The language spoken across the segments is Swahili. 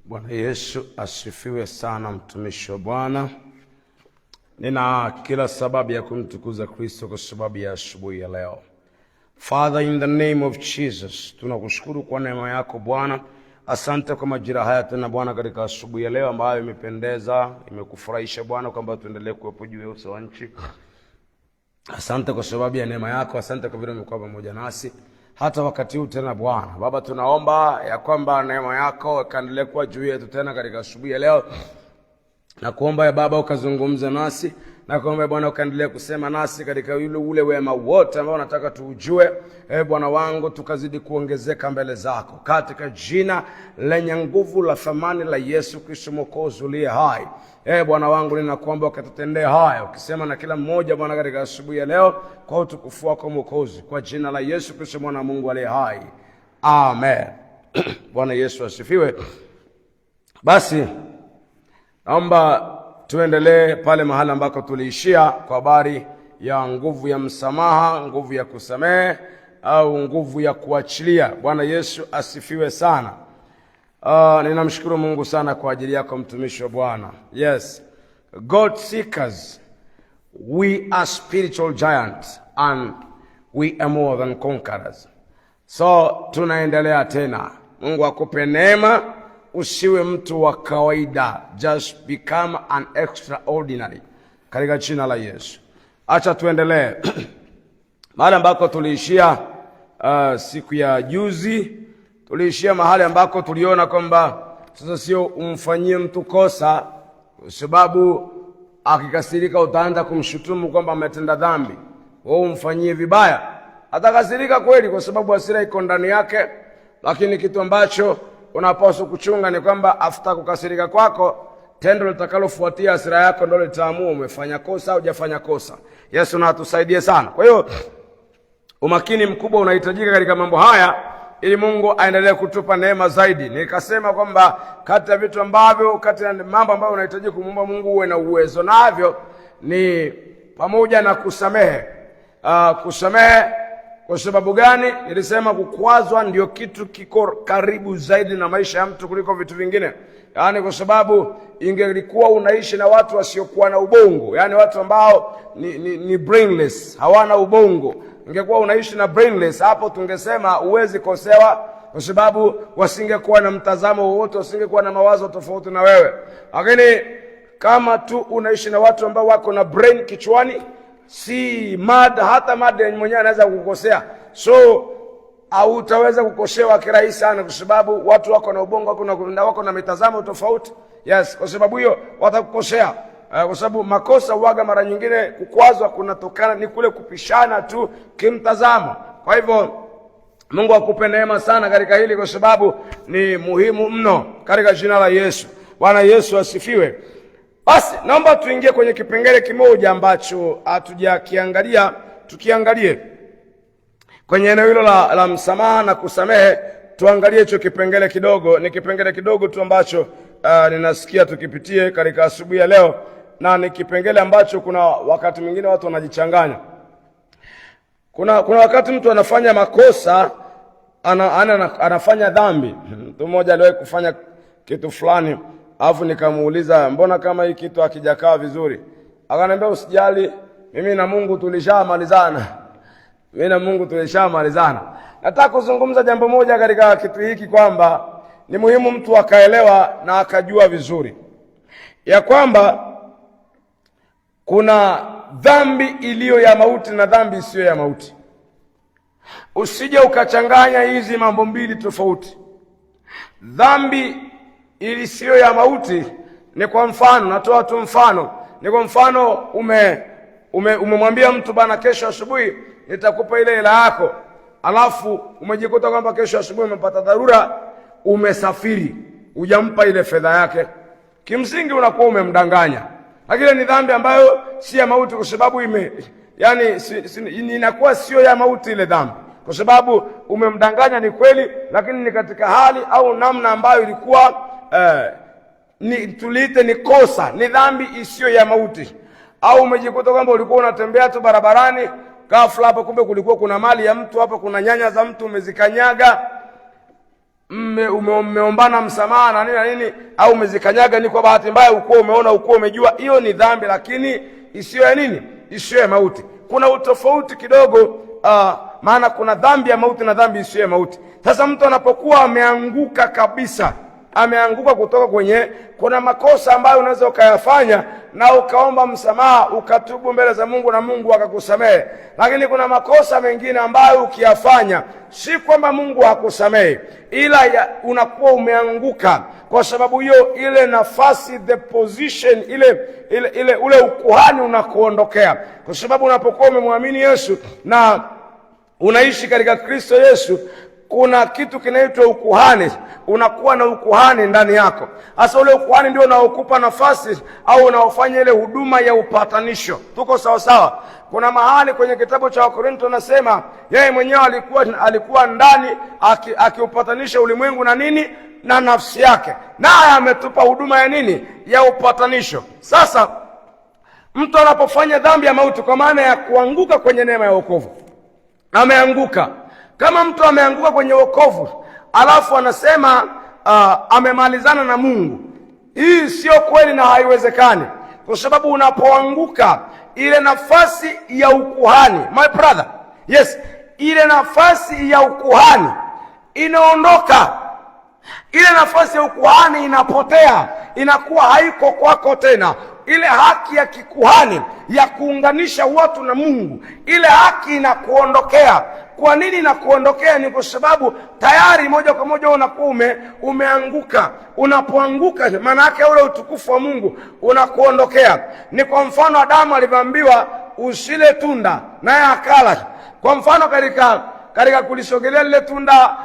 Bwana Yesu asifiwe sana, mtumishi wa Bwana. Nina kila sababu ya kumtukuza Kristo kwa sababu ya asubuhi ya leo. Father, in the name of Jesus, tunakushukuru kwa neema yako Bwana. Asante kwa majira haya tena Bwana, katika asubuhi ya leo ambayo imependeza, imekufurahisha Bwana, kwamba tuendelee kuwepo juu ya uso wa nchi. Asante kwa sababu ya neema yako, asante kwa vile umekuwa pamoja nasi hata wakati huu tena Bwana. Baba, tunaomba ya kwamba neema yako ikaendelee kuwa juu yetu tena katika asubuhi ya leo. Na kuomba ya Baba ukazungumze nasi, na kuomba Bwana ukaendelee kusema nasi katika ule wema wote ambao nataka tuujue. Bwana wangu, tukazidi kuongezeka mbele zako katika jina lenye nguvu la thamani la Yesu Kristo Mwokozi uliye hai. Bwana wangu, ninakuomba ukatutendee haya, ukisema na kila mmoja Bwana katika asubuhi ya leo, kwa utukufu wako Mwokozi, kwa jina la Yesu Kristo mwana wa Mungu aliye hai. Amen. Bwana Yesu asifiwe. Basi naomba tuendelee pale mahali ambako tuliishia kwa habari ya nguvu ya msamaha, nguvu ya kusamehe au nguvu ya kuachilia. Bwana Yesu asifiwe sana. Ninamshukuru Mungu sana kwa ajili yako mtumishi wa Bwana. Yes. God seekers, we are spiritual giants and we are more than conquerors. So tunaendelea tena. Mungu akupe neema, usiwe mtu wa kawaida. Just become an extraordinary, katika jina la Yesu. Acha tuendelee mahali ambako tuliishia siku ya juzi. Tuliishia mahali ambako tuliona kwamba sasa sio umfanyie mtu kosa, kwa sababu akikasirika utaanza kumshutumu kwamba ametenda dhambi. Wewe umfanyie vibaya, atakasirika kweli kwa sababu hasira iko ndani yake, lakini kitu ambacho unapaswa kuchunga ni kwamba after kukasirika kwako, tendo litakalofuatia hasira yako ndio litaamua umefanya kosa au hujafanya kosa. Yesu na atusaidie sana. Kwa hiyo umakini mkubwa unahitajika katika mambo haya ili Mungu aendelee kutupa neema zaidi. Nikasema kwamba kati ya vitu ambavyo, kati ya mambo ambayo unahitaji kumwomba Mungu uwe na uwezo navyo ni pamoja na kusamehe. Kusamehe kwa sababu gani? Nilisema kukwazwa ndio kitu kiko karibu zaidi na maisha ya mtu kuliko vitu vingine. Yaani kwa sababu ingelikuwa unaishi na watu wasiokuwa na ubongo, yaani watu ambao ni brainless, hawana ubongo. Ingekuwa unaishi na brainless, hapo tungesema uwezi kosewa, kwa sababu wasingekuwa na mtazamo wowote, wasingekuwa na mawazo tofauti na wewe. Lakini kama tu unaishi na watu ambao wako na brain kichwani, si mada, hata mada mwenyewe anaweza kukosea. So hautaweza kukosewa kirahisi sana, kwa sababu watu wako na ubongo, wako na mitazamo tofauti. Yes, kwa sababu hiyo watakukosea. Kwa sababu makosa huaga mara nyingine, kukwazwa kunatokana ni kule kupishana tu kimtazamo. Kwa hivyo Mungu akupe neema sana katika hili, kwa sababu ni muhimu mno katika jina la Yesu. Bwana Yesu asifiwe. Basi naomba tuingie kwenye kipengele kimoja ambacho hatujakiangalia, tukiangalie kwenye eneo hilo la msamaha na kusamehe. Tuangalie hicho kipengele kidogo. Ni kipengele kidogo tu ambacho ninasikia tukipitie katika asubuhi ya leo, na ni kipengele ambacho kuna wakati mwingine watu wanajichanganya. Kuna wakati mtu anafanya makosa, anafanya dhambi. Mtu mmoja aliwahi kufanya kitu fulani, alafu nikamuuliza, mbona kama hii kitu hakijakaa vizuri? Akaniambia, usijali, mimi na Mungu tulishamalizana. Mimi na Mungu tulishamalizana. Nataka kuzungumza jambo moja katika kitu hiki, kwamba ni muhimu mtu akaelewa na akajua vizuri ya kwamba kuna dhambi iliyo ya mauti na dhambi isiyo ya mauti. Usije ukachanganya hizi mambo mbili tofauti. Dhambi isiyo ya mauti ni, kwa mfano, natoa tu mfano, ni kwa mfano umemwambia mtu, bana, kesho asubuhi nitakupa ile hela yako, alafu umejikuta kwamba kesho asubuhi umepata dharura, umesafiri, hujampa ile fedha yake. Kimsingi unakuwa umemdanganya. Lakini ni dhambi ambayo si ya mauti, kwa sababu inakuwa sio ya mauti ile dhambi, kwa sababu umemdanganya, ni kweli, lakini ni katika hali au namna ambayo ilikuwa tuliite ni kosa, ni dhambi isiyo ya mauti. Au umejikuta kwamba ulikuwa unatembea tu barabarani, ghafla hapo kumbe kulikuwa kuna mali ya mtu hapo, kuna nyanya za mtu umezikanyaga, umeombana msamaha na nini na nini, au umezikanyaga ni kwa bahati mbaya, ukuwa umeona, ukuwa umejua, hiyo ni dhambi, lakini isiyo ya nini, isiyo ya mauti. Kuna utofauti kidogo, maana kuna dhambi ya mauti na dhambi isiyo ya mauti. Sasa mtu anapokuwa ameanguka kabisa, ameanguka kutoka kuna makosa ambayo unaweza ukayafanya na ukaomba msamaha, ukatubu mbele za Mungu na Mungu akakusamehe. Lakini kuna makosa mengine ambayo ukiyafanya, si kwamba Mungu hakusamehe, ila unakuwa umeanguka kwa sababu hiyo ile nafasi, the position, ule ukuhani unakuondokea. Kwa sababu unapokuwa umemwamini Yesu na unaishi katika Kristo Yesu, kuna kitu kinaitwa ukuhani. Unakuwa na ukuhani ndani yako. Hasa ule ukuhani ndio unaokupa nafasi au unaofanya ile huduma ya upatanisho. Tuko sawa sawa? Kuna mahali kwenye kitabu cha Wakorintho nasema yeye mwenyewe alikuwa ndani akiupatanisha ulimwengu na nini, na nafsi yake, naye ametupa huduma ya nini, ya upatanisho. Sasa mtu anapofanya dhambi ya mauti, kwa maana ya kuanguka kwenye neema ya wokovu, ameanguka. Kama mtu ameanguka kwenye wokovu alafu anasema amemalizana na Mungu, hii sio kweli na haiwezekani. Kwa sababu unapoanguka, ile nafasi ya ukuhani, my brother, yes, ile nafasi ya ukuhani inaondoka. Ile nafasi ya ukuhani inapotea, inakuwa haiko kwako tena. Ile haki ya kikuhani ya kuunganisha watu na Mungu, ile haki inakuondokea. Kwa nini inakuondokea? Ni kwa sababu tayari moja kwa moja unakuwa umeanguka. Unapoanguka, maana yake ule utukufu wa Mungu unakuondokea. Ni kwa mfano Adamu alivyoambiwa usile tunda, naye akala. Kwa mfano katika kulisogelea lile tunda,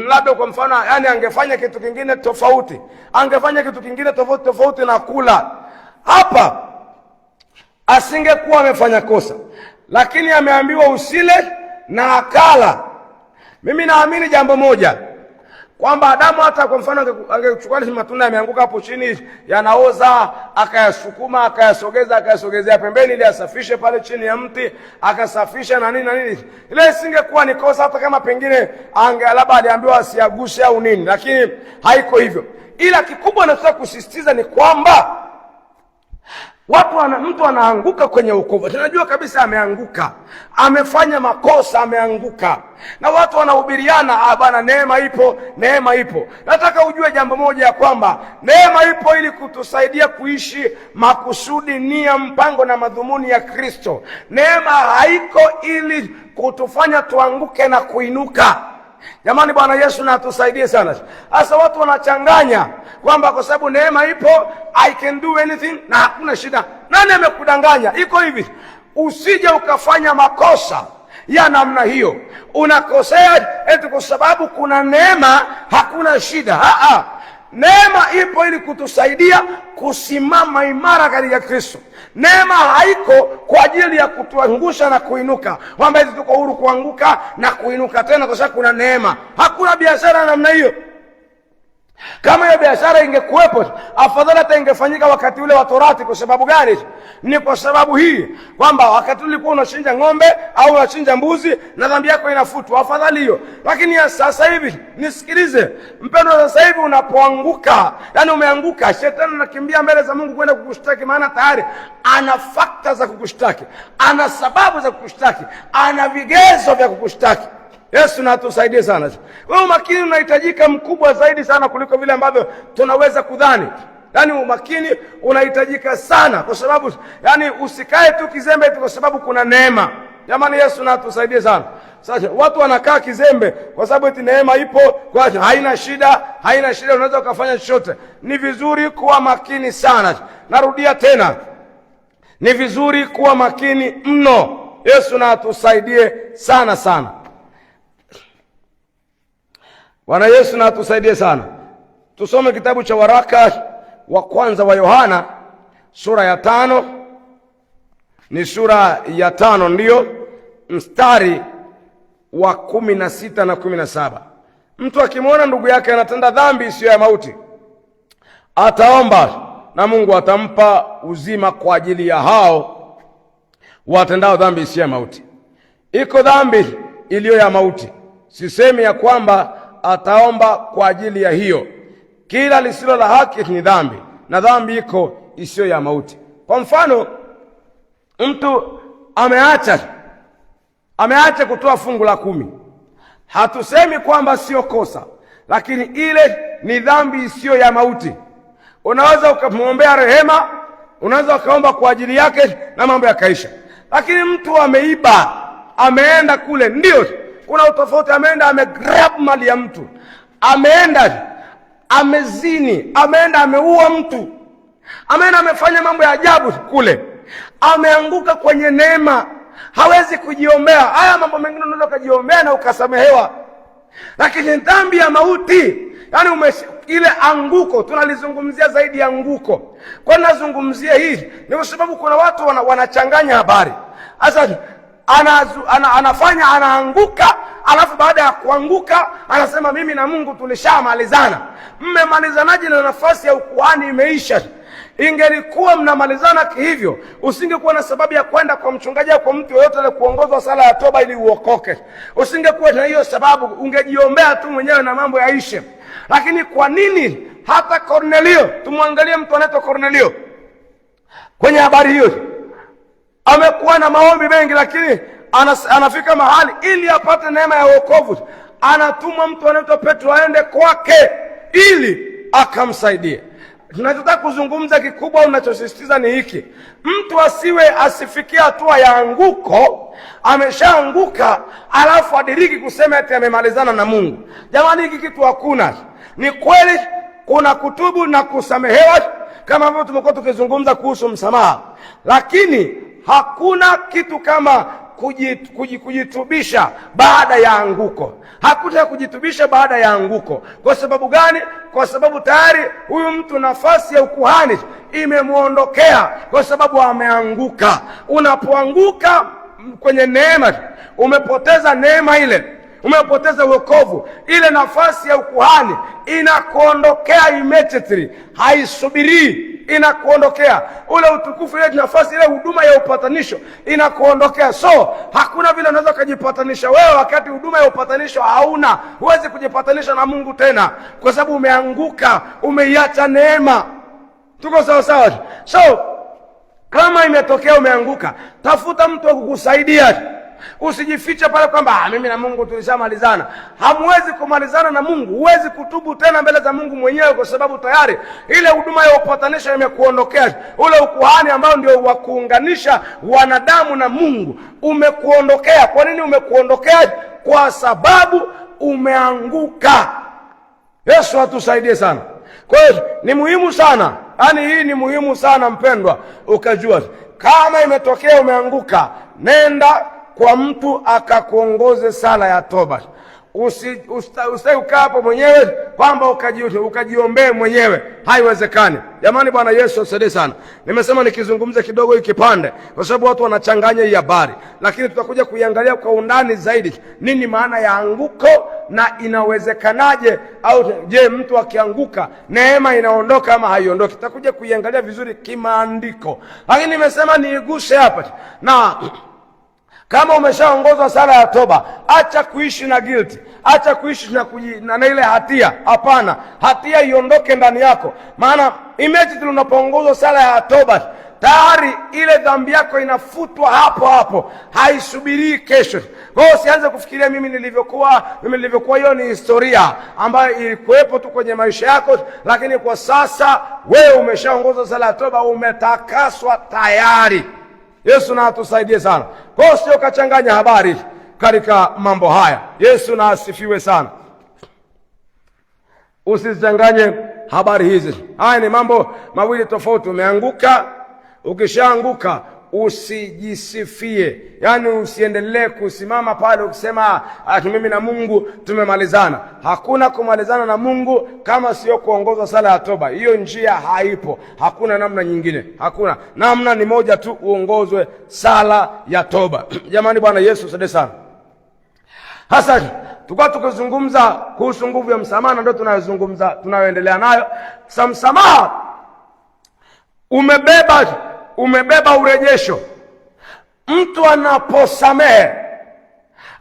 labda kwa mfano, yani angefanya kitu kingine tofauti, tofauti na kula, hapa asingekuwa amefanya kosa. Lakini ameambiwa usile na akala. Mimi naamini jambo moja, kwamba Adamu hata kwa mfano angechukua matunda yameanguka hapo chini, yanaoza, akayasukuma, akayasogezea pembeni ili asafishe pale chini ya mti, akasafisha na nini, ile isingekuwa ni kosa, hata kama pengine labda aliambiwa asiagushe au nini, lakini haiko hivyo. Ila kikubwa nataka kusisitiza ni kwamba mtu anaanguka kwenye wokovu, tunajua kabisa ameanguka, amefanya makosa, ameanguka, na watu wanahubiriana, bwana, neema ipo. Nataka ujue jambo moja, ya kwamba neema ipo ili kutusaidia kuishi makusudi, nia, mpango na madhumuni ya Kristo. Neema haiko ili kutufanya tuanguke na kuinuka. Jamani, Bwana Yesu na atusaidie sana. Hasa watu wanachanganya kwamba kwa sababu neema ipo, I can do anything na hakuna shida. Nani amekudanganya? Iko hivi, usije ukafanya makosa ya namna hiyo. Unakosea eti kwa sababu kuna neema hakuna shida. Neema ipo ili kutusaidia kusimama imara katika Kristo. Neema haiko kwa ajili ya kutuangusha na kuinuka, kwamba hizi tuko huru kuanguka na kuinuka tena kwa sababu kuna neema. Hakuna biashara namna hiyo. Kama hiyo biashara ingekuwepo, afadhali hata ingefanyika wakati ule wa Torati. Kwa sababu gani? Ni kwa sababu hii, kwamba wakati ulikuwa unachinja ng'ombe au unachinja mbuzi na dhambi yako inafutwa, afadhali hiyo. Lakini ya sasa hivi, nisikilize mpendwa, sasa hivi unapoanguka, yani umeanguka, shetani anakimbia mbele za Mungu kwenda kukushtaki, maana tayari ana fakta za kukushtaki, ana sababu za kukushtaki, ana vigezo vya kukushtaki. Yesu na atusaidie sana. Kwa hiyo umakini unahitajika mkubwa zaidi sana kuliko vile ambavyo tunaweza kudhani. Yani umakini unahitajika sana, kwa sababu yani usikae tu kizembe tu kwa sababu kuna neema. Jamani, Yesu na atusaidie sana. Sasa watu wanakaa kizembe kwa sababu eti neema ipo, kwa haina shida, unaweza ukafanya chochote. Ni vizuri kuwa makini sana. Narudia tena, ni vizuri kuwa makini mno. Yesu na atusaidie sana sana. Bwana Yesu na atusaidie sana. Tusome kitabu cha waraka wa kwanza wa Yohana sura ya 5. Ni sura ya 5 ndiyo mstari wa 16 na 17. Mtu akimwona ndugu yake anatenda dhambi isiyo ya mauti, ataomba na Mungu atampa uzima kwa ajili ya hao watendao dhambi isiyo ya mauti. Iko dhambi iliyo ya mauti. Sisemi ya kwamba ataomba kwa ajili ya hiyo. Kila lisilo la haki ni dhambi, na dhambi iko isiyo ya mauti. Kwa mfano, mtu ameacha kutoa fungu la 10. Hatusemi kwamba sio kosa, lakini ile ni dhambi isiyo ya mauti. Unaweza ukamwombea rehema, unaweza ukaomba kwa ajili yake na mambo yakaisha. Lakini mtu ameiba, ameenda kule, ndio kuna utofauti. Ameenda amegrab mali ya mtu, ameenda amezini, ameenda ameua mtu, ameenda amefanya mambo ya ajabu kule, ameanguka kwenye neema, hawezi kujiombea. Haya mambo mengine unaweza kujiombea na ukasamehewa, lakini dhambi ya mauti, yani ile anguko, tunalizungumzia zaidi ya anguko. Kwa nini nazungumzia hii? Ni kwa sababu kuna watu wanachanganya habari. Sasa anafanya anaanguka, alafu baada ya kuanguka anasema mimi na Mungu tulishamalizana. Mmemalizanaje na nafasi ya ukuhani imeisha? Ingelikuwa mnamalizana hivyo, usingekuwa na sababu ya kwenda kwa mchungaji au kwa mtu yoyote ile kuongozwa sala ya toba ili uokoke. Usingekuwa na hiyo sababu, ungejiombea tu mwenyewe na mambo yaishe. Lakini kwa nini hata Kornelio, tumwangalie mtu anaitwa Kornelio kwenye habari hiyo, amekuwa na maombi mengi, lakini anafika mahali ili apate neema ya wokovu, anatumwa mtu anaitwa Petro aende kwake ili akamsaidie. Tunachotaka kuzungumza kikubwa, unachosisitiza ni hiki: mtu asifikie hatua ya anguko, ameshaanguka alafu adiriki kusema eti amemalizana na Mungu. Jamani, hiki kitu hakuna. Ni kweli kuna kutubu na kusamehewa, kama ambavyo tumekuwa tukizungumza kuhusu msamaha, lakini hakuna kitu kama kujitubisha baada ya anguko. Hakuna kujitubisha baada ya anguko. Kwa sababu gani? Kwa sababu tayari huyu mtu nafasi ya ukuhani imemuondokea, kwa sababu ameanguka. Unapoanguka kwenye neema, umepoteza neema ile, umepoteza wokovu. Ile nafasi ya ukuhani inakuondokea immediately, haisubirii, inakuondokea. Ule utukufu, ile nafasi, ile huduma ya upatanisho inakuondokea. So hakuna vile unaweza kujipatanisha wewe wakati huduma ya upatanisho hauna. Huwezi kujipatanisha na Mungu tena, kwa sababu umeanguka, umeiacha neema. Tuko sawa sawa? So kama imetokea umeanguka, tafuta mtu wa kukusaidia. Usijifiche pale kwamba mimi na Mungu tulishamalizana. Hamwezi kumalizana na Mungu. Huwezi kutubu tena mbele za Mungu mwenyewe, kwa sababu tayari ile huduma ya upatanisho imekuondokea. Ule ukuhani ambao ndio wa kuunganisha wanadamu na Mungu umekuondokea. Kwa nini umekuondokea? Kwa sababu umeanguka. Yesu atusaidie sana. Kwa hiyo ni muhimu sana, yaani hii ni muhimu sana mpendwa, ukajua kama imetokea umeanguka, nenda kwa mtu akakuongoze sala ya toba. Usitaki ukaa hapo mwenyewe kwamba ukajiombee mwenyewe, haiwezekani. Jamani, Bwana Yesu asaidie sana. Nimesema nikizungumza kidogo hii kipande kwa sababu watu wanachanganya hii habari, lakini tutakuja kuiangalia kwa undani zaidi nini maana ya anguko na inawezekanaje, au je, mtu akianguka neema inaondoka ama haiondoki. Tutakuja kuiangalia vizuri kimaandiko, lakini nimesema niiguse hapa. Na kama umeshaongozwa sala ya toba, acha kuishi na guilt, acha kuishi na ile hatia. Hapana, hatia iondoke ndani yako. Maana immediately unapoongozwa sala ya toba, tayari ile dhambi yako inafutwa hapo hapo, haisubirii kesho. Kwa hiyo usianze kufikiria mimi nilivyokuwa. Hiyo ni historia ambayo ilikuwepo tu kwenye maisha yako, lakini kwa sasa wewe umeshaongozwa sala ya toba, umetakaswa tayari. Yesu na atusaidie sana. Kwa hiyo sio kachanganya habari katika mambo haya. Yesu na asifiwe sana. Usichanganye habari hizi. Haya ni mambo mawili tofauti. Umeanguka, ukishaanguka usijisifie. Yaani usiendelee kusimama pale ukisema mimi na Mungu tumemalizana. Hakuna kumalizana na Mungu kama sio kuongoza sala ya toba. Hiyo njia haipo. Hakuna namna nyingine. Hakuna. Namna ni moja tu, uongozwe sala ya toba. Jamani, Bwana Yesu asaidie sana. Hasa tukizungumza kuhusu nguvu ya msamaha, ndio tunayoendelea nayo. Msamaha umebeba urejesho. Mtu anaposamehe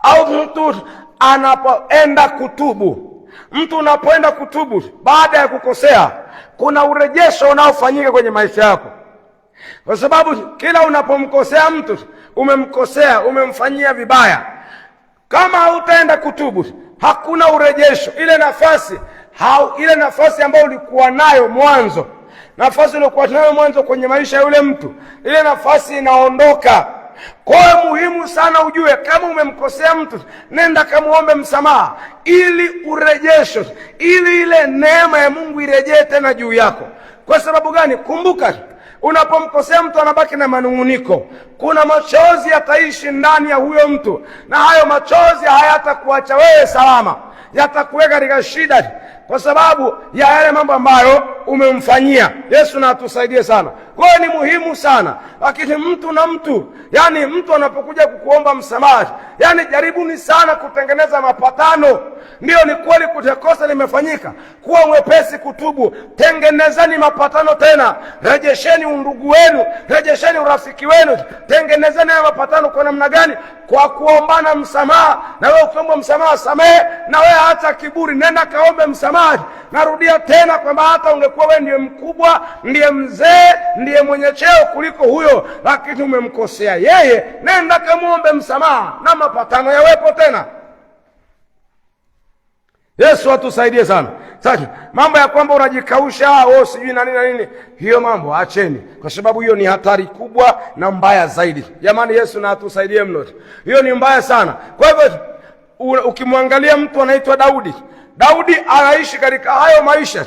au mtu anapoenda kutubu, mtu unapoenda kutubu baada ya kukosea, kuna urejesho unaofanyika kwenye maisha yako, kwa sababu kila unapomkosea mtu, umemkosea, umemfanyia vibaya. Kama hautaenda kutubu, hakuna urejesho. Ile nafasi ambayo ulikuwa nayo mwanzo, nafasi ulikuwa nayo mwanzo kwenye maisha ya yule mtu, ile nafasi inaondoka. Kwa hiyo muhimu sana ujue, kama umemkosea mtu, nenda kamuombe msamaha ili urejesho, ili ile neema ya Mungu irejee tena juu yako. Kwa sababu gani? Kumbuka, unapomkosea mtu anabaki na manunguniko. Kuna machozi yataishi ndani ya huyo mtu, na hayo machozi hayatakuacha wewe salama, yatakuweka katika shida kwa sababu ya yale mambo ambayo umemfanyia. Yesu na atusaidie sana. Kwa hiyo ni muhimu sana. Lakini mtu na mtu, yani mtu anapokuja kukuomba msamaha, yani jaribuni sana kutengeneza mapatano. Ndio, ni kweli kosa limefanyika, kuwa mwepesi kutubu, tengenezeni mapatano tena, rejesheni undugu wenu, rejesheni urafiki wenu, tengenezeni haya mapatano. Kwa namna gani? Kwa kuombana msamaha. Na wewe ukiomba msamaha, samehe. Na wewe hata kiburi, nenda kaombe msamaha. Narudia tena kwamba hata ungekuwa wewe ndiye mkubwa, ndiye mzee, ndiye mwenye cheo kuliko huyo, lakini umemkosea yeye, nenda kamuombe msamaha na mapatano yawepo tena. Yesu atusaidie sana. Sasa mambo ya kwamba unajikausha sijui na nini, hiyo mambo acheni, kwa sababu hiyo ni hatari kubwa na mbaya zaidi. Jamani, Yesu na atusaidie mno. Hiyo ni mbaya sana. Kwa hivyo ukimwangalia mtu anaitwa Daudi, Daudi anaishi katika hayo maisha.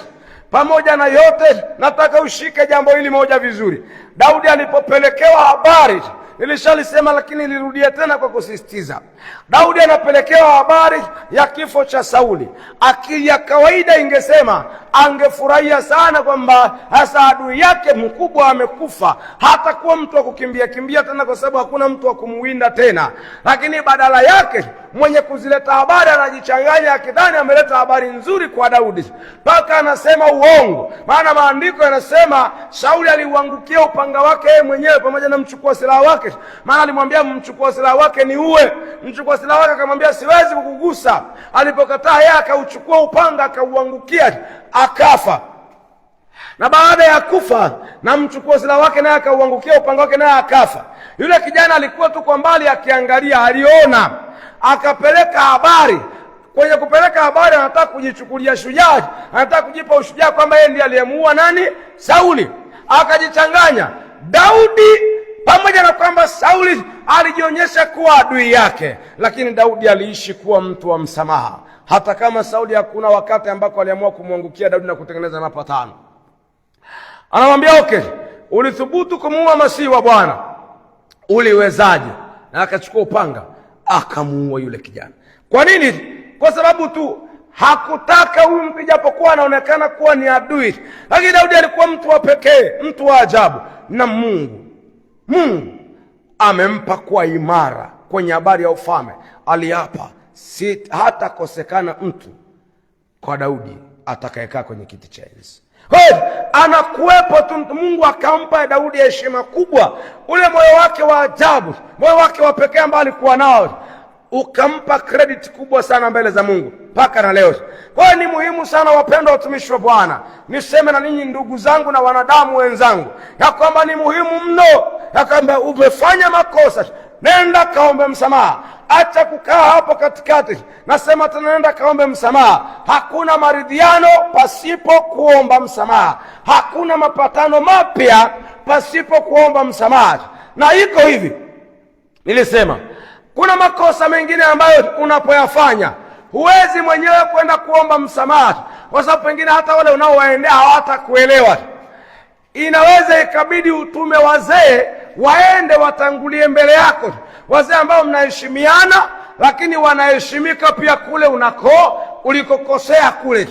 Pamoja na yote, nataka ushike jambo hili moja vizuri. Daudi alipopelekewa habari, nilishalisema lakini nilirudia tena kwa kusisitiza. Daudi anapelekewa habari ya kifo cha Sauli. Akili ya kawaida ingesema angefurahia sana kwamba hasa adui yake mkubwa amekufa, hata kuwa mtu wa kukimbia kimbia tena, kwa sababu hakuna mtu wa kumuwinda tena. Lakini badala yake mwenye kuzileta habari anajichanganya, akidhani ameleta habari nzuri kwa Daudi, mpaka anasema uongo. Maana maandiko yanasema Sauli aliuangukia upanga wake yeye mwenyewe pamoja na mchukua silaha wake. Maana alimwambia mchukua silaha wake ni uwe. Mchukua silaha wake akamwambia siwezi kukugusa. Alipokataa, yeye akauchukua upanga akauangukia, akafa. Na baada ya kufa, na mchukua silaha wake naye akauangukia upanga wake naye akafa. Yule kijana alikuwa tu kwa mbali akiangalia, aliona, akapeleka habari. Kwenye kupeleka habari, anataka kujichukulia shujaa, anataka kujipa ushujaa kwamba yeye ndiye aliyemuua nani? Sauli. Akajichanganya. Daudi, pamoja na kwamba Sauli alijionyesha kuwa adui yake, lakini Daudi aliishi kuwa mtu wa msamaha. Hata kama Sauli hakuna wakati ambako aliamua kumwangukia Daudi na kutengeneza mapatano. Anamwambia okay, ulithubutu kumuua Masihi wa Bwana, uliwezaje? Na akachukua upanga akamuua yule kijana. Kwa nini? Kwa sababu tu hakutaka huyu mtu, japokuwa anaonekana kuwa ni adui, lakini Daudi alikuwa mtu wa pekee, mtu wa ajabu. Na Mungu amempa kuwa imara kwenye habari ya ufalme. Aliapa hata kosekana mtu kwa Daudi atakayekaa kwenye kiti cha enzi. Anakuwepo tu Mungu, akampa Daudi heshima kubwa. Ule moyo wake wa ajabu, moyo wake wa pekee ambao alikuwa nao, ukampa credit kubwa sana mbele za Mungu mpaka na leo. Kwa hiyo ni muhimu sana, wapendwa watumishi wa Bwana, niseme na ninyi ndugu zangu na wanadamu wenzangu, ya kwamba ni muhimu mno ya kwamba umefanya makosa, nenda kaombe msamaha. Acha kukaa hapo katikati. Nasema tena, nenda kaombe msamaha. Hakuna maridhiano pasipo kuomba msamaha. Hakuna mapatano mapya pasipo kuomba msamaha. Na iko hivi, nilisema kuna makosa mengine ambayo unapoyafanya huwezi mwenyewe kwenda kuomba msamaha, kwa sababu pengine hata wale unaowaendea hawatakuelewa. Inaweza ikabidi utume wazee waende watangulie mbele yako, wazee ambao mnaheshimiana, lakini wanaheshimika pia kule ulikokosea kule.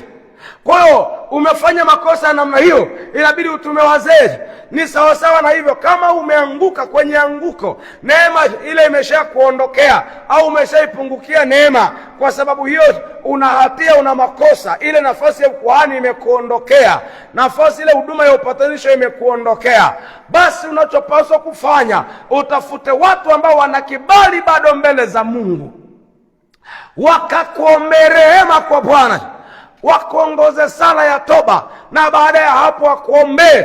Kwa hiyo umefanya makosa namna hiyo, inabidi utume wazee. Ni sawasawa na hivyo, kama umeanguka kwenye anguko, neema ile imesha kuondokea au umeshaipungukia neema, kwa sababu hiyo una hatia, una makosa, ile nafasi ya ukuhani imekuondokea, nafasi ile huduma ya upatanisho imekuondokea. Basi unachopaswa kufanya, utafute watu ambao wana kibali bado mbele za Mungu, wakakuombe rehema kwa Bwana, wakuongoze sala ya toba, na baada ya hapo wakuombee.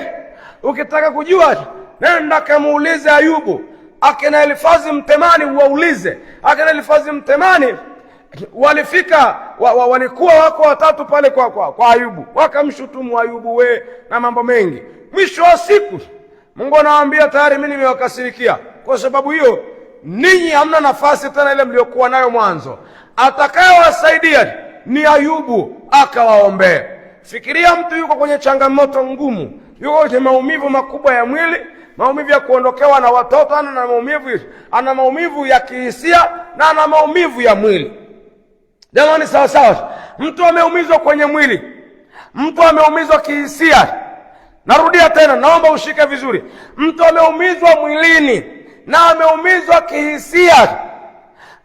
Ukitaka kujua, nenda kamuulize Ayubu. Akina Elifazi Mtemani waulize. Akina Elifazi Mtemani walifika walikuwa wako watatu pale kwa Ayubu, wakamshutumu Ayubu we na mambo mengi. Mwisho wa siku Mungu anawaambia tayari mimi nimewakasirikia, kwa sababu hiyo ninyi hamna nafasi tena ile mliokuwa nayo mwanzo. Atakayewasaidia ni Ayubu, akawaombea. Fikiria mtu yuko kwenye changamoto ngumu, yuko kwenye maumivu makubwa ya mwili, maumivu ya kuondokewa na watoto, ana maumivu ya kihisia na ana maumivu ya mwili. Jamani, sawa sawa. Mtu ameumizwa kwenye mwili, mtu ameumizwa kihisia. Narudia tena, naomba ushike vizuri. Mtu ameumizwa mwilini na ameumizwa kihisia.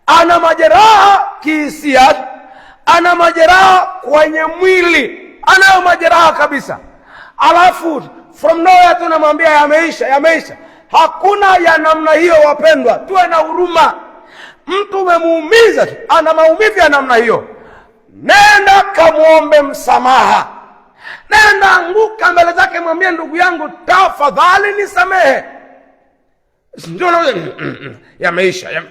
Ana majeraha kihisia, ana majeraha kwenye mwili, anayo majeraha kabisa. Alafu from nowhere tunamwambia yameisha. Hakuna ya namna hiyo, wapendwa. Tuwe na huruma. Mtu umemuumiza, ana maumivu ya namna hiyo, nenda kamuombe msamaha. Nenda anguka mbele zake, mwambie ndugu yangu, tafadhali nisamehe. Ndio yameishaje?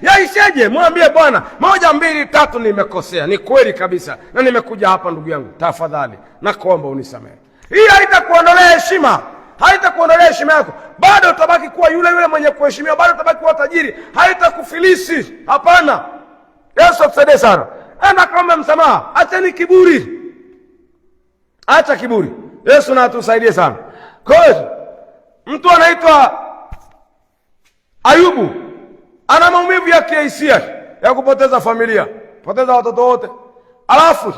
Yaishaje? Mwambie Bwana, 1 2 3 nimekosea, ni kweli kabisa, na nimekuja hapa ndugu yangu, tafadhali nakuomba unisamehe. Hii haitakuondolea heshima, haitakuondolea heshima yako. Bado utabaki kuwa yule mwenye kuheshimiwa, bado utabaki kuwa tajiri, haitakufilisi. Hapana. Yesu atusaidie sana. Enda kaombe msamaha, acheni kiburi. Acha kiburi. Yesu na atusaidie sana. Kwa hiyo mtu anaitwa Ayubu ana maumivu ya kihisia ya kupoteza familia, kupoteza watoto wote. Alafu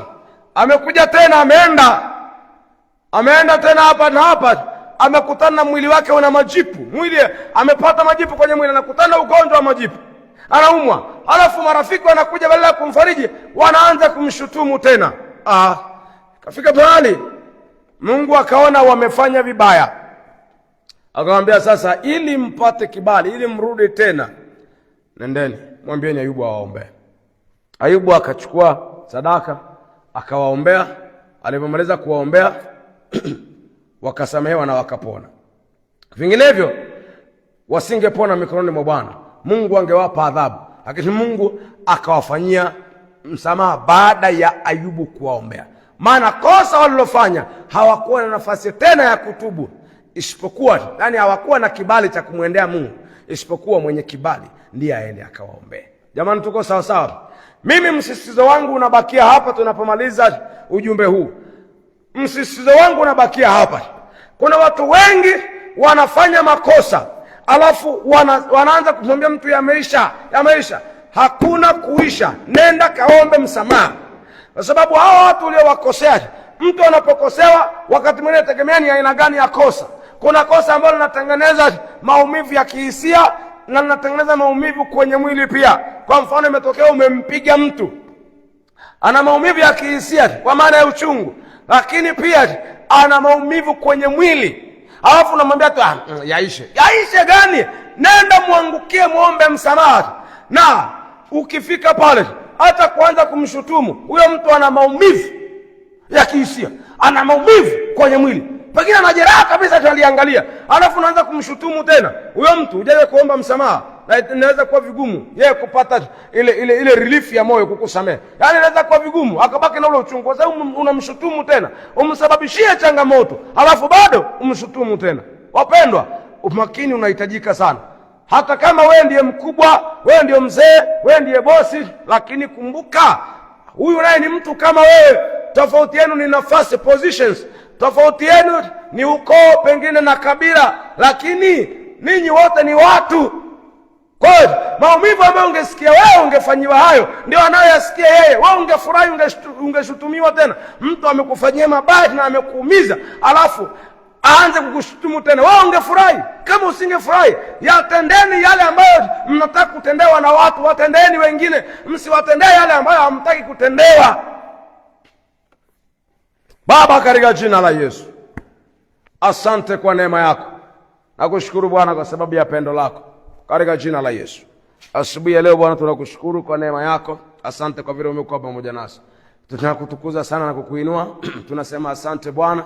amekuja tena, ameenda tena hapa na hapa, amekutana na mwili wake una majipu. Mwili amepata majipu kwenye mwili, anakutana ugonjwa wa majipu, anaumwa. Alafu marafiki wanakuja, badala ya kumfariji wanaanza kumshutumu tena. Kafika mahali Mungu akaona wamefanya vibaya, akamwambia sasa, ili mpate kibali, ili mrudi tena, nendeni mwambieni Ayubu awaombee. Ayubu akachukua sadaka akawaombea. Alipomaliza kuwaombea wakasamehewa na wakapona. Vinginevyo wasingepona mikononi mwa Bwana. Mungu angewapa adhabu, lakini Mungu akawafanyia msamaha baada ya Ayubu kuwaombea. Maana kosa walilofanya hawakuwa na nafasi tena ya kutubu, isipokuwa hawakuwa na kibali cha kumwendea Mungu, isipokuwa mwenye kibali ndiye aende akawaombea. Jamani, tuko sawa sawa? Mimi msisitizo wangu unabakia hapa tunapomaliza ujumbe huu. Msisitizo wangu unabakia hapa. Kuna watu wengi wanafanya makosa, alafu wanaanza kumwambia mtu yameisha. Hakuna kuisha. Nenda kaombe msamaha, kwa sababu hao watu uliowakosea, mtu anapokosewa wakati mwingine tegemea ni aina gani ya kosa. Kuna kosa ambalo linatengeneza maumivu ya kihisia na linatengeneza maumivu kwenye mwili pia. Kwa mfano, imetokea umempiga mtu, ana maumivu ya kihisia kwa maana ya uchungu, lakini pia ana maumivu kwenye mwili. Alafu unamwambia tu yaishe. Yaishe gani? Nenda muangukie, muombe msamaha. Na ukifika pale, hata kuanza kumshutumu huyo mtu, ana maumivu ya kihisia, ana maumivu kwenye mwili, pengine ana jeraha kabisa tuliangalia, alafu unaanza kumshutumu tena huyo mtu, hujaje kuomba msamaha. Na inaweza kuwa vigumu yeye kupata ile relief ya moyo kukusamehe. Yaani inaweza kuwa vigumu, akabaki na ule uchungu, kwa sababu unamshutumu tena, umsababishie changamoto, alafu bado umshutumu tena. Wapendwa, umakini unahitajika sana. Hata kama wewe ndiye mkubwa, wewe ndiye mzee, wewe ndiye bosi, lakini kumbuka huyu naye ni mtu kama wewe. Tofauti yenu ni nafasi, positions. Tofauti yenu ni ukoo pengine na kabila, lakini ninyi wote ni watu. Kwa hiyo maumivu ambayo ungesikia wewe ungefanyiwa hayo ndio anayoyasikia yeye. Wewe ungefurahi, ungeshutumiwa tena. Mtu amekufanyia mabaya na amekuumiza, alafu aanze kukushutumu tena. Wewe ungefurahi? Kama usingefurahi, yatendeni yale ambayo mnataka kutendewa na watu, watendeni wengine, msiwatendee yale ambayo hamtaki kutendewa. Baba, katika jina la Yesu, asante kwa neema yako. Nakushukuru Bwana kwa sababu ya pendo lako. Katika jina la Yesu, asubuhi ya leo Bwana tunakushukuru kwa neema yako. Asante kwa vile umekuwa pamoja nasi. Tunakutukuza sana na kukuinua. Tunasema asante Bwana,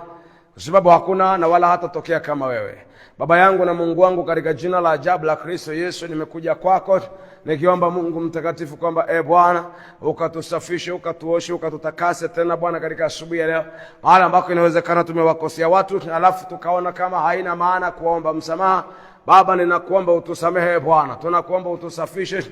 kwa sababu hakuna na wala hatatokea kama wewe. Baba yangu na Mungu wangu, katika jina la ajabu la Kristo Yesu, nimekuja kwako nikiomba Mungu mtakatifu kwamba Bwana ukatusafishe, ukatuoshe, ukatutakase tena Bwana katika asubuhi ya leo. Hala ambako inawezekana tumewakosea watu alafu tukaona kama haina maana kuomba msamaha, Baba ninakuomba utusamehe Bwana. Tunakuomba utusafishe,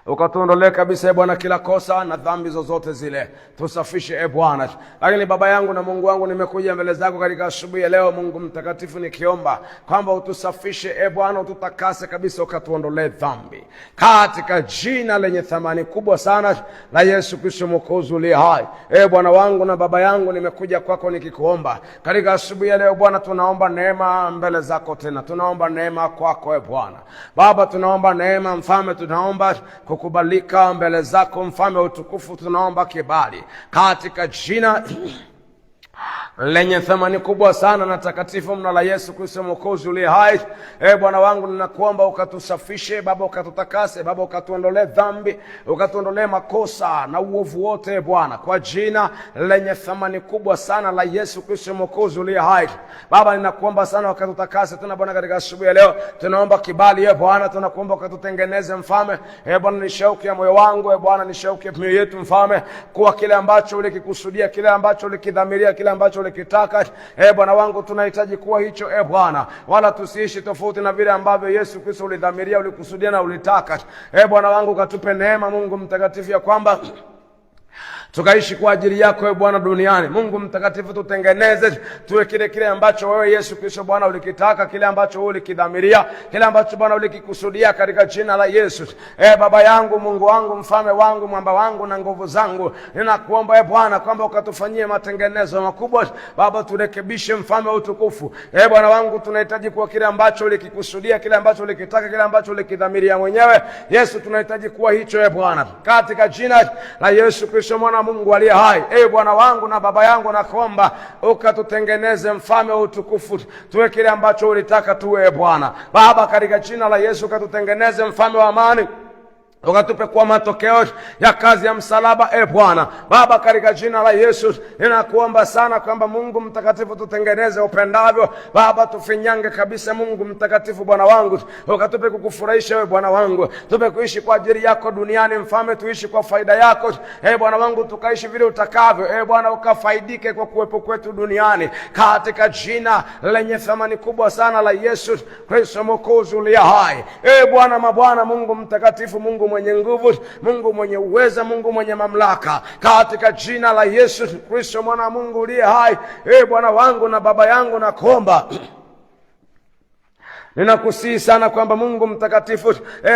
ukatuondolee kabisa Bwana kila kosa na dhambi zozote zile. Tusafishe Bwana. Lakini Baba yangu na Mungu wangu, nimekuja mbele zako katika asubuhi ya leo Mungu mtakatifu, nikiomba kwamba utusafishe Bwana, ututakase kabisa, ukatuondolee dhambi katika jina lenye thamani kubwa sana la Yesu Kristo Mwokozi uliye hai. Bwana wangu na Baba yangu, nimekuja kwako nikikuomba katika asubuhi ya leo Bwana, tunaomba neema mbele zako tena. Tunaomba neema kwako Bwana. Baba, tunaomba neema Mfalme, tunaomba kukubalika mbele zako Mfalme utukufu, tunaomba kibali katika jina lenye thamani kubwa sana na takatifu mna la Yesu Kristo Mwokozi uliye hai. Bwana wangu, ninakuomba ukatusafishe Baba, ukatutakase Baba, ukatuondolee dhambi, ukatuondolee makosa na uovu wote Bwana, kwa jina lenye thamani kubwa sana la Yesu Kristo Mwokozi uliye hai. Baba, ninakuomba sana ukatutakase tena Bwana katika asubuhi ya leo. Tunaomba kibali Bwana, tunakuomba ukatutengeneze Mfalme. Bwana, ni shauku ya moyo wangu Bwana, ni shauku ya mioyo yetu Mfalme, kuwa kile ambacho ulikikusudia, kile ambacho ulikidhamiria, kile ambacho ulikitaka Bwana wangu, tunahitaji kuwa hicho Bwana, wala tusiishi tofauti na vile ambavyo Yesu Kristo ulidhamiria, ulikusudia na ulitaka. Bwana wangu, katupe neema Mungu mtakatifu ya kwamba tukaishi kwa ajili yako Bwana duniani. Mungu mtakatifu, tutengeneze tuwe kile ambacho wewe Yesu Kristo Bwana ulikitaka, kile ambacho wewe ulikidhamiria, kile ambacho Bwana ulikikusudia, katika jina la Yesu. Baba yangu, Mungu wangu, Mfalme wangu, mwamba wangu na nguvu zangu, ninakuomba Bwana kwamba ukatufanyie matengenezo makubwa Baba, turekebishe Mfalme utukufu. Bwana wangu, tunahitaji kuwa kile ambacho ulikikusudia, kile ambacho ulikitaka, kile ambacho ulikidhamiria mwenyewe Yesu, tunahitaji kuwa hicho Bwana, katika jina la Yesu Kristo mwana Mungu aliye hai. Bwana wangu na Baba yangu, nakuomba ukatutengeneze Mfalme wa utukufu, tuwe kile ambacho ulitaka tuwe Bwana. Baba, katika jina la Yesu ukatutengeneze Mfalme wa amani, ukatupe kwa matokeo ya kazi ya msalaba Bwana. Baba, katika jina la Yesu ninakuomba sana kwamba Mungu mtakatifu tutengeneze upendavyo Baba, tufinyange kabisa Mungu mtakatifu Bwana wangu, ukatupe kukufurahisha wewe Bwana wangu, tupe kuishi kwa ajili yako duniani Mfalme, tuishi kwa faida yako Bwana wangu, tukaishi vile utakavyo Bwana, ukafaidike kwa kuwepo kwetu duniani, katika jina lenye thamani kubwa sana la Yesu Kristo Mwokozi uliye hai. Bwana mabwana, Mungu mtakatifu, Mungu mwenye nguvu, Mungu mwenye uweza, Mungu mwenye mamlaka, katika jina la Yesu Kristo mwana wa Mungu uliye hai. Bwana wangu na Baba yangu, nakuomba ninakusihi sana kwamba Mungu mtakatifu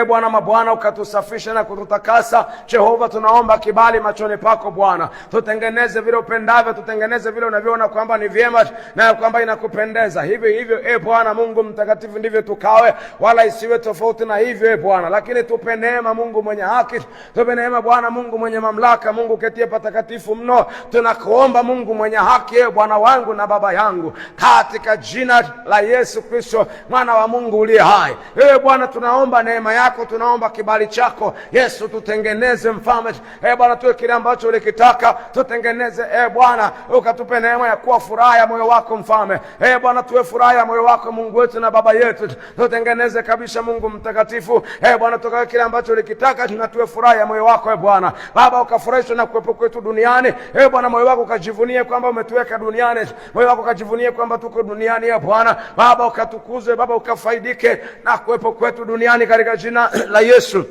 Bwana mabwana, ukatusafisha na kututakasa Jehova. Tunaomba kibali machoni pako Bwana, tutengeneze vile upendavyo, tutengeneze vile unavyoona kwamba ni vyema na kwamba inakupendeza. Hivyo Bwana Mungu mtakatifu ndivyo tukawe, wala isiwe tofauti na hivyo Bwana, lakini tupe neema Mungu mwenye haki, tupe neema Bwana Mungu mwenye mamlaka, Mungu ketie patakatifu mno. Tunakuomba Mungu mwenye haki Bwana wangu na Baba yangu, katika jina la Yesu Kristo mwana wa Mungu uliye hai. Bwana, tunaomba neema yako, tunaomba kibali chako Yesu, tutengeneze Mfalme Bwana, tuwe kile ambacho ulikitaka, tutengeneze Bwana, ukatupe neema ya kuwa furaha ya moyo wako Mfalme Bwana, tuwe furaha ya moyo wako Mungu wetu na Baba yetu, tutengeneze kabisa Mungu mtakatifu Bwana, tukawe kile ambacho ulikitaka, na tuwe furaha ya moyo wako Bwana. Baba, ukafurahishwe na kuwepo kwetu duniani Bwana, moyo wako ukajivunie kwamba umetuweka duniani, moyo wako ukajivunie kwamba tuko duniani Bwana. Baba, ukatukuzwe Baba, ukafaidike na kuwepo kwetu duniani, katika jina la Yesu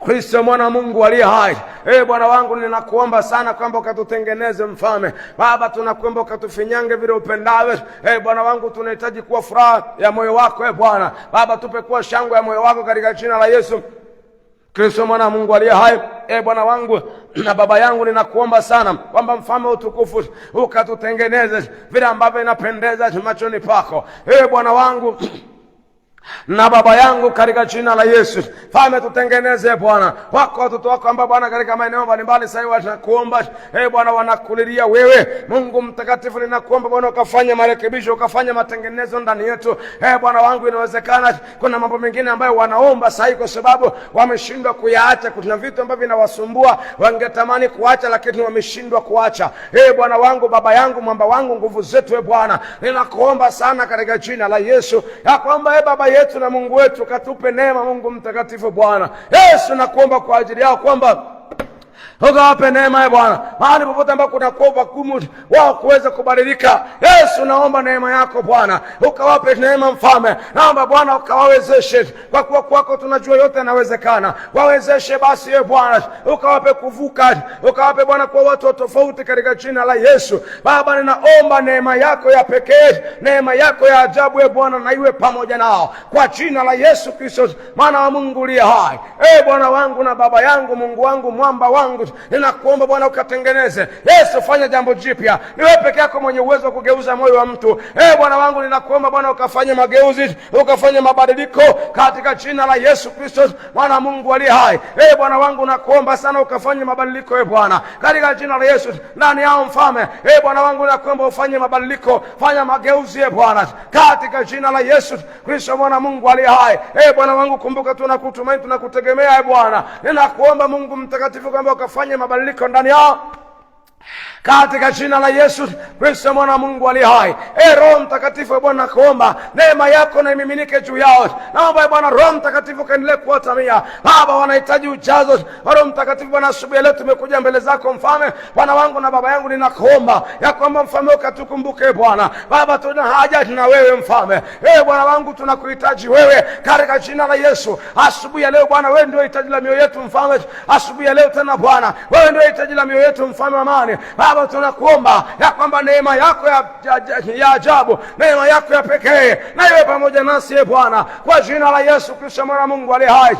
Kristo mwana wa Mungu aliye hai. Bwana wangu, ninakuomba sana kwamba ukatutengeneze Mfalme Baba, tunakuomba ukatufinyange vile upendavyo Bwana wangu, tunahitaji kuwa furaha ya moyo wako Bwana. Baba, tupe kuwa shangwe ya moyo wako, katika jina la Yesu Kristo mwana wa Mungu aliye hai. Bwana wangu na Baba yangu, ninakuomba sana kwamba Mfalme wa utukufu ukatutengeneze vile ambavyo inapendeza machoni pako Bwana wangu na Baba yangu katika jina la Yesu, Mfalme tutengeneze Bwana, wako watoto wako ambao Bwana katika maeneo mbalimbali sasa wanakuomba Bwana, wanakulilia wewe Mungu mtakatifu. Ninakuomba Bwana ukafanye marekebisho, ukafanye matengenezo ndani yetu Bwana wangu. Inawezekana kuna mambo mengine ambayo wanaomba sasa kwa sababu wameshindwa kuyaacha. Kuna vitu ambavyo vinawasumbua wangetamani kuacha lakini wameshindwa kuacha. Bwana wangu, Baba yangu, mwamba wangu, nguvu zetu Bwana, ninakuomba sana katika jina la Yesu ya kwamba Baba yetu na Mungu wetu katupe neema Mungu mtakatifu Bwana. Yesu nakuomba kwa ajili yao kwamba ukawape neema Bwana, mahali popote ambako kuna kuomba gumu wao kuweza kubadilika. Yesu naomba neema yako Bwana, ukawape neema Mfalme. Naomba Bwana ukawawezeshe, kwa kuwa kwako tunajua yote yanawezekana. Wawezeshe basi Bwana, ukawape kuvuka, ukawape Bwana kwa watu tofauti katika jina la Yesu. Baba ninaomba neema yako ya pekee, neema yako ya ajabu Bwana, na iwe pamoja nao kwa jina la Yesu Kristo, mwana wa Mungu aliye hai. Bwana wangu na Baba yangu, Mungu wangu, mwamba wangu, ninakuomba Bwana ukatengeneze. Yesu fanya jambo jipya. Ni wewe peke yako mwenye uwezo wa kugeuza moyo wa mtu. Bwana wangu ninakuomba Bwana ukafanye mageuzi, ukafanye mabadiliko katika jina la Yesu Kristo, mwana wa Mungu aliye hai. Bwana wangu nakuomba sana ukafanye mabadiliko Bwana katika jina la Yesu ndani yao Mfalme. Bwana wangu nakuomba ufanye mabadiliko, fanya mageuzi Bwana katika jina la Yesu Kristo, mwana wa Mungu aliye hai. Bwana wangu kumbuka tunakutumaini, tunakutegemea Bwana. Ninakuomba Mungu mtakatifu kwamba ukafanye mabadiliko ndani yao katika jina la Yesu Kristo, mwana wa Mungu aliye hai. Roho Mtakatifu Bwana nakuomba neema yako na imiminike juu yao. Naomba Bwana Roho Mtakatifu kaendelee kuwatamia Baba, wanahitaji ujazo wa Roho Mtakatifu Bwana. Asubuhi leo tumekuja mbele zako Mfalme, Bwana wangu na Baba yangu, ninakuomba ya kwamba Mfalme ukatukumbuke Bwana. Baba tuna haja na wewe Mfalme. Bwana wangu tunakuhitaji wewe katika jina la Yesu. Asubuhi ya leo Bwana, wewe ndio hitaji la mioyo yetu Mfalme. Asubuhi ya leo tena Bwana, wewe ndio hitaji la mioyo yetu Mfalme wa amani. Baba tunakuomba ya kwamba neema yako ya ajabu, neema yako ya pekee na iwe pamoja nasi Bwana, kwa jina la Yesu Kristo, mwana wa Mungu aliye hai.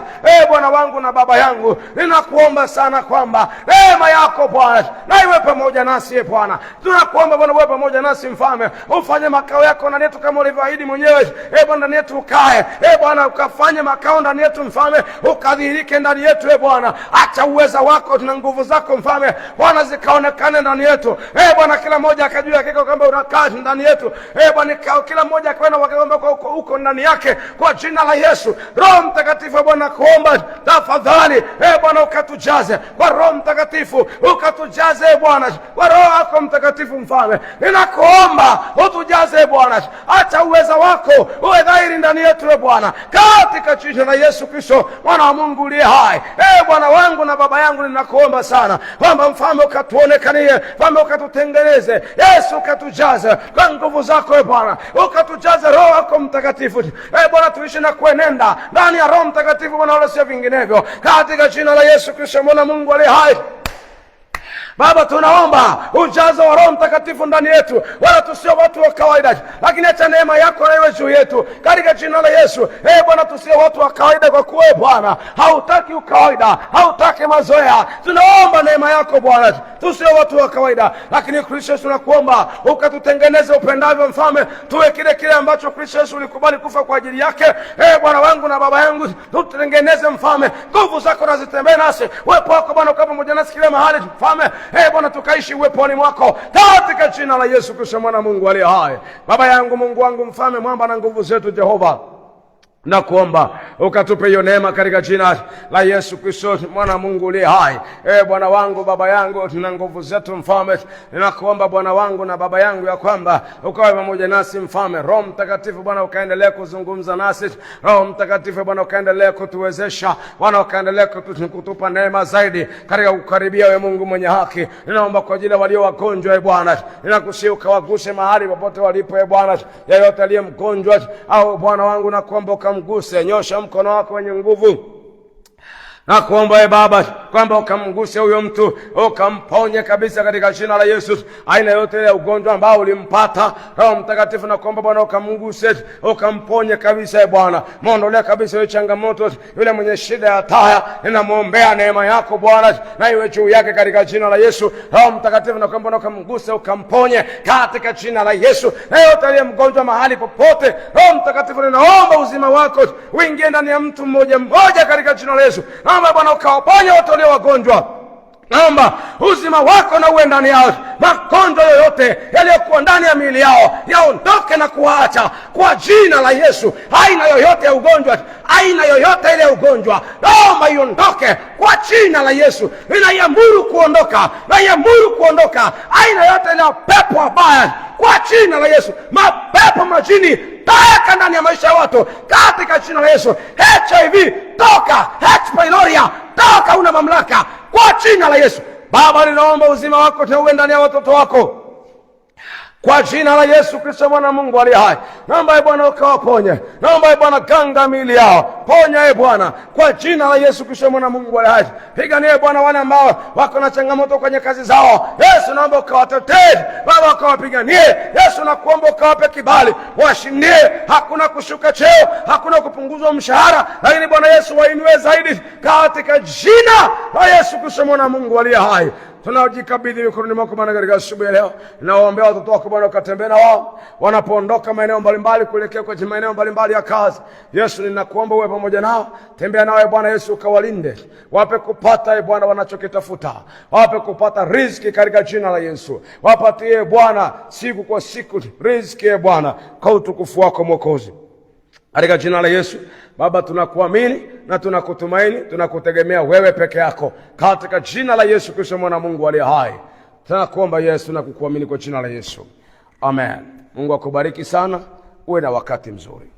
Bwana wangu na Baba yangu, ninakuomba sana kwamba neema yako Bwana na iwe pamoja nasi Bwana. Tunakuomba Bwana uwe pamoja nasi Mfalme, ufanye makao yako ndani yetu kama ulivyoahidi mwenyewe Bwana, ndani yetu ukae Bwana, ukafanye makao ndani yetu Mfalme, ukadhihirike ndani yetu Bwana. Acha uweza wako na nguvu zako Mfalme Bwana zikaonekane ndani yetu Bwana, kila mmoja akajua hakika kwamba unakaa ndani yetu Bwana, kila mmoja akaona kwamba uko ndani yake kwa jina la Yesu. Roho Mtakatifu Bwana kuomba tafadhali Bwana ukatujaze kwa Roho Mtakatifu, ukatujaze Bwana kwa Roho yako Mtakatifu Mfalme. Ninakuomba utujaze Bwana, acha uweza wako uwe dhahiri ndani yetu Bwana, katika jina la Yesu Kristo, mwana wa Mungu aliye hai. Bwana wangu na Baba yangu, ninakuomba sana kwamba Mfalme ukatuonekanie, Mfalme ukatutengeneze, Yesu ukatujaze kwa nguvu zako Bwana, ukatujaze Roho yako Mtakatifu Bwana, tuishi na kuenenda ndani ya Roho Mtakatifu Bwana, wala sio vinginevyo, katika jina la Yesu Kristo, mwana wa Mungu aliye hai. Baba tunaomba ujazo wa Roho Mtakatifu ndani yetu, wala tusio watu wa kawaida, lakini acha neema yako na iwe juu yetu katika jina la Yesu. Bwana tusio watu wa kawaida, kwa kuwa Bwana hautaki ukawaida, hautaki mazoea. Tunaomba neema yako Bwana, tusio watu wa kawaida, lakini Kristo tunakuomba ukatutengeneze upendavyo Mfalme, tuwe kile ambacho Kristo ulikubali kufa kwa ajili yake. Bwana wangu na Baba yangu, tutengeneze Mfalme, nguvu zako na zitembee nasi, uwepo wako Bwana ukapo pamoja nasi kila mahali Mfalme Bwana, tukaishi uweponi mwako katika jina la Yesu Kristo, mwana Mungu aliye hai. Baba yangu, Mungu wangu, Mfalme, mwamba na nguvu zetu Jehova, nakuomba ukatupe hiyo neema katika jina la Yesu Kristo, mwana Mungu uliye hai. Bwana wangu, Baba yangu, tuna nguvu zetu Mfalme, ninakuomba Bwana wangu na Baba yangu ya kwamba ukawe pamoja nasi Mfalme. Roho Mtakatifu Bwana ukaendelee kuzungumza nasi. Roho Mtakatifu Bwana ukaendelee kutuwezesha Bwana, ukaendelee kutupa neema zaidi katika kukaribia wewe Mungu mwenye haki. Ninaomba kwa ajili ya walio wagonjwa Bwana, ninakusihi ukawaguse mahali popote walipo Bwana, yeyote aliye mgonjwa au Bwana wangu nakuomba mguse, nyosha mkono wako wenye nguvu. Nakuomba Baba kwamba ukamguse huyo mtu, ukamponye kabisa katika jina la Yesu. Aina yote ya ugonjwa ambao ulimpata, Roho Mtakatifu nakuomba Bwana ukamguse, ukamponye kabisa Bwana. Muondolee kabisa hiyo changamoto, yule mwenye shida ya taya, ninamwombea neema yako Bwana na iwe juu yake katika jina la Yesu. Roho Mtakatifu nakuomba ukamguse, ukamponye katika jina la Yesu. Na yote aliye mgonjwa mahali popote, Roho Mtakatifu ninaomba uzima wako uingie ndani ya mtu mmoja mmoja katika jina la Yesu. Naomba Bwana ukawaponye wote walio wagonjwa. Naomba uzima wako na uwe ndani yao. Magonjwa yoyote yaliyokuwa ndani ya miili yao yaondoke na kuacha kwa jina la Yesu. Aina yoyote ya ugonjwa, aina yoyote ile ya ugonjwa, naomba iondoke kwa jina la Yesu. Ninaiamuru kuondoka, naiamuru kuondoka aina yoyote ile ya pepo wabaya kwa jina la Yesu. Mapepo majini toka ndani ya maisha ya watu katika jina la Yesu. HIV toka, H. pylori toka, una mamlaka kwa jina la Yesu. Baba, ninaomba uzima wako uwe ndani ya watoto wako kwa jina la Yesu Kristo Mwana Mungu aliye hai. Naomba Bwana ukawaponye, naomba Bwana ganga miili yao, ponya Bwana kwa jina la Yesu Kristo Mwana Mungu aliye hai. Piganie Bwana wale ambao wako na changamoto kwenye kazi zao. Yesu naomba ukawatetee Baba, ukawapiganie. Yesu nakuomba ukawape kibali, washindie. Hakuna kushuka cheo, hakuna kupunguzwa mshahara, lakini Bwana Yesu wainue zaidi katika jina la Yesu Kristo Mwana Mungu aliye hai. Tunajikabidhi mikononi mwako Bwana katika asubuhi ya leo. Nawaombea watoto wako Bwana ukatembee na wao wanapoondoka maeneo mbalimbali kuelekea kwenye maeneo mbalimbali ya kazi. Yesu ninakuomba uwe pamoja nao. Tembea nao Bwana Yesu, ukawalinde. Wape kupata Bwana wanachokitafuta. Wape kupata riziki katika jina la Yesu. Wapatie Bwana siku kwa siku riziki Bwana kwa utukufu wako Mwokozi. Katika jina la Yesu Baba, tunakuamini na tunakutumaini, tunakutegemea wewe peke yako katika jina la Yesu Kristo Mwana Mungu aliye hai. Tunakuomba Yesu na kukuamini kwa jina la Yesu. Amen. Mungu akubariki sana. Uwe na wakati mzuri.